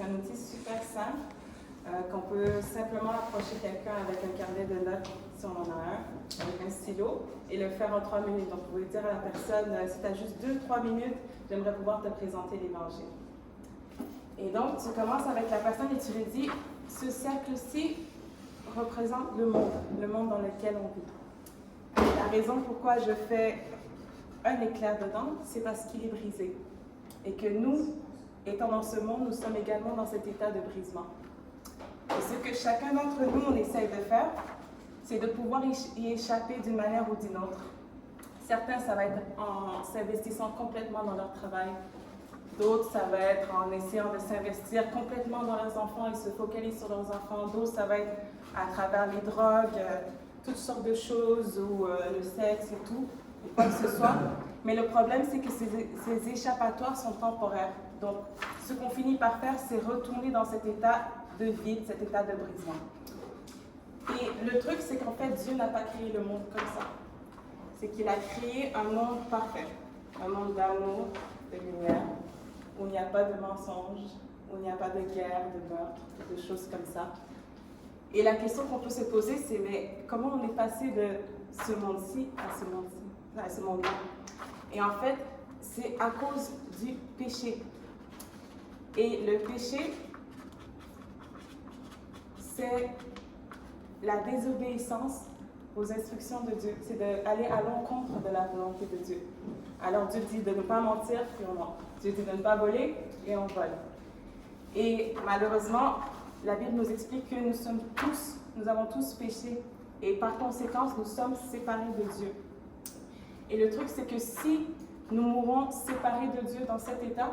c'est un outil super simple qu'on peut simplement approcher quelqu'un avec un carnet de notes, si on en a un, avec un stylo, et le faire en 3 minutes. Donc, vous pouvez dire à la personne, si tu as juste 2-3 minutes, j'aimerais pouvoir te présenter l'Évangile. Et donc, tu commences avec la personne et tu lui dis, ce cercle-ci représente le monde dans lequel on vit. La raison pourquoi je fais un éclair dedans, c'est parce qu'il est brisé. Et que nous, étant dans ce monde, nous sommes également dans cet état de brisement. Et ce que chacun d'entre nous, on essaye de faire, c'est de pouvoir y échapper d'une manière ou d'une autre. Certains, ça va être en s'investissant complètement dans leur travail. D'autres, ça va être en essayant de s'investir complètement dans leurs enfants et se focaliser sur leurs enfants. D'autres, ça va être à travers les drogues, toutes sortes de choses, ou le sexe et tout, ou quoi que ce soit. Mais le problème, c'est que ces échappatoires sont temporaires. Donc, ce qu'on finit par faire, c'est retourner dans cet état de vide, cet état de brisement. Et le truc, c'est qu'en fait, Dieu n'a pas créé le monde comme ça. C'est qu'il a créé un monde parfait, un monde d'amour, de lumière, où il n'y a pas de mensonges, où il n'y a pas de guerre, de meurtre, de choses comme ça. Et la question qu'on peut se poser, c'est mais comment on est passé de ce monde-ci à ce monde-ci, à ce monde-là? Et en fait, c'est à cause du péché. Et le péché, c'est la désobéissance aux instructions de Dieu. C'est d'aller à l'encontre de la volonté de Dieu. Alors Dieu dit de ne pas mentir, puis on ment. Dieu dit de ne pas voler, et on vole. Et malheureusement, la Bible nous explique que nous avons tous péché. Et par conséquent, nous sommes séparés de Dieu. Et le truc, c'est que si nous mourons séparés de Dieu dans cet état,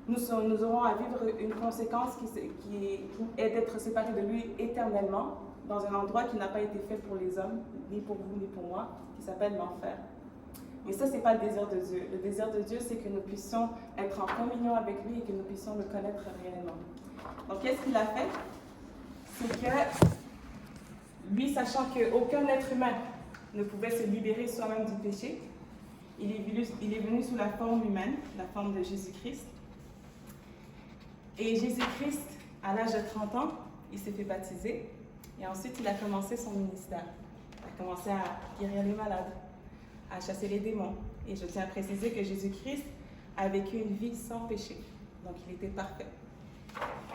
nous aurons à vivre une conséquence qui est d'être séparés de lui éternellement, dans un endroit qui n'a pas été fait pour les hommes, ni pour vous, ni pour moi, qui s'appelle l'enfer. Mais ça, ce n'est pas le désir de Dieu. Le désir de Dieu, c'est que nous puissions être en communion avec lui et que nous puissions le connaître réellement. Donc, qu'est-ce qu'il a fait? C'est que lui, sachant qu'aucun être humain ne pouvait se libérer soi-même du péché, il est venu sous la forme humaine, la forme de Jésus-Christ. Et Jésus-Christ, à l'âge de 30 ans, il s'est fait baptiser. Et ensuite, il a commencé son ministère. Il a commencé à guérir les malades, à chasser les démons. Et je tiens à préciser que Jésus-Christ a vécu une vie sans péché. Donc, il était parfait.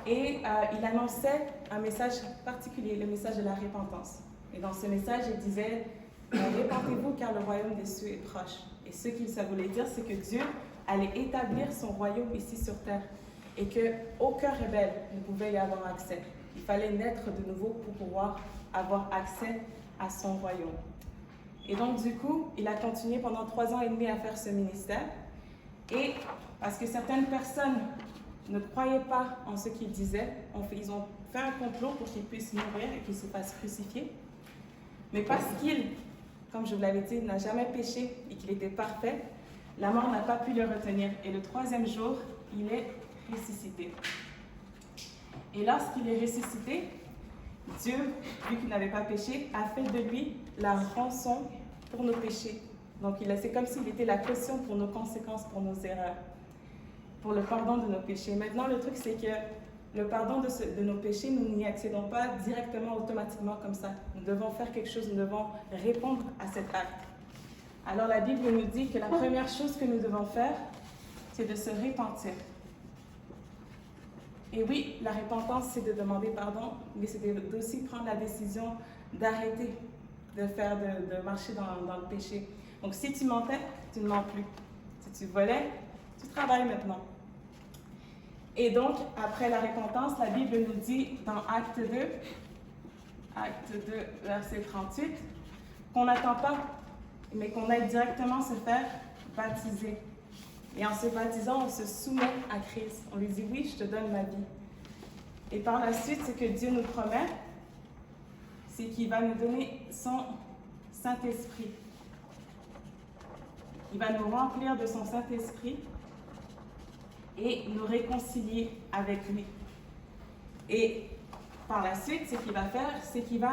Et il annonçait un message particulier, le message de la repentance. Et dans ce message, il disait « Répentez-vous car le royaume des cieux est proche ». Et ce que ça voulait dire, c'est que Dieu allait établir son royaume ici sur terre. Et qu'aucun rebelle ne pouvait y avoir accès. Il fallait naître de nouveau pour pouvoir avoir accès à son royaume. Et donc, du coup, il a continué pendant 3 ans et demi à faire ce ministère. Et parce que certaines personnes ne croyaient pas en ce qu'il disait, ils ont fait un complot pour qu'il puisse mourir et qu'il se fasse crucifier. Mais parce qu'il, comme je vous l'avais dit, n'a jamais péché et qu'il était parfait, la mort n'a pas pu le retenir. Et le 3e jour, il est ressuscité. Et lorsqu'il est ressuscité, Dieu, vu qu'il n'avait pas péché, a fait de lui la rançon pour nos péchés. Donc c'est comme s'il était la caution pour nos conséquences, pour nos erreurs, pour le pardon de nos péchés. Maintenant, le truc, c'est que le pardon de nos péchés, nous n'y accédons pas directement, automatiquement comme ça. Nous devons faire quelque chose, nous devons répondre à cet acte. Alors la Bible nous dit que la première chose que nous devons faire, c'est de se repentir. Et oui, la repentance, c'est de demander pardon, mais c'est aussi prendre la décision d'arrêter de marcher dans le péché. Donc, si tu mentais, tu ne mens plus. Si tu volais, tu travailles maintenant. Et donc, après la repentance, la Bible nous dit dans Acte 2, verset 38, qu'on n'attend pas, mais qu'on aille directement se faire baptiser. Et en se baptisant, on se soumet à Christ. On lui dit, oui, je te donne ma vie. Et par la suite, ce que Dieu nous promet, c'est qu'il va nous donner son Saint-Esprit. Il va nous remplir de son Saint-Esprit et nous réconcilier avec lui. Et par la suite, ce qu'il va faire, c'est qu'il va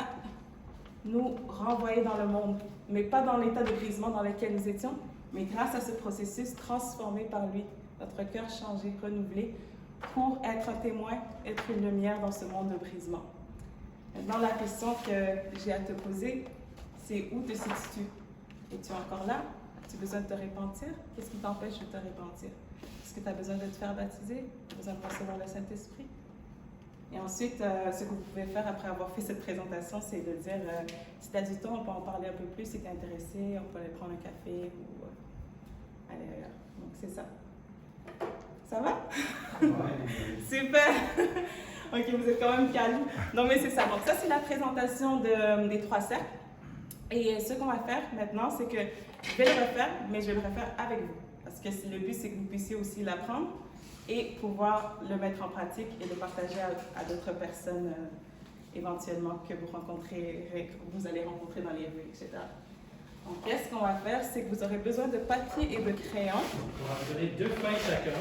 nous renvoyer dans le monde, mais pas dans l'état de brisement dans lequel nous étions, mais grâce à ce processus transformé par lui, notre cœur changé, renouvelé, pour être un témoin, être une lumière dans ce monde de brisement. Maintenant, la question que j'ai à te poser, c'est où te situes-tu? Es-tu encore là? As-tu besoin de te repentir? Qu'est-ce qui t'empêche de te repentir? Est-ce que tu as besoin de te faire baptiser? Tu as besoin de recevoir le Saint-Esprit? Et ensuite, ce que vous pouvez faire après avoir fait cette présentation, c'est de dire, si tu as du temps, on peut en parler un peu plus, si tu es intéressé, on peut aller prendre un café ou aller ailleurs. Donc, c'est ça. Ça va? Ouais. Super! Ok, vous êtes quand même calme. Non, mais c'est ça. Donc, ça, c'est la présentation des 3 cercles. Et ce qu'on va faire maintenant, c'est que je vais le refaire, mais je vais le refaire avec vous. Parce que le but, c'est que vous puissiez aussi l'apprendre et pouvoir le mettre en pratique et le partager à d'autres personnes éventuellement que vous allez rencontrer dans les rues, etc. Donc, qu'est-ce qu'on va faire? C'est que vous aurez besoin de papier et de crayon. Donc, on va vous donner 2 feuilles chacun.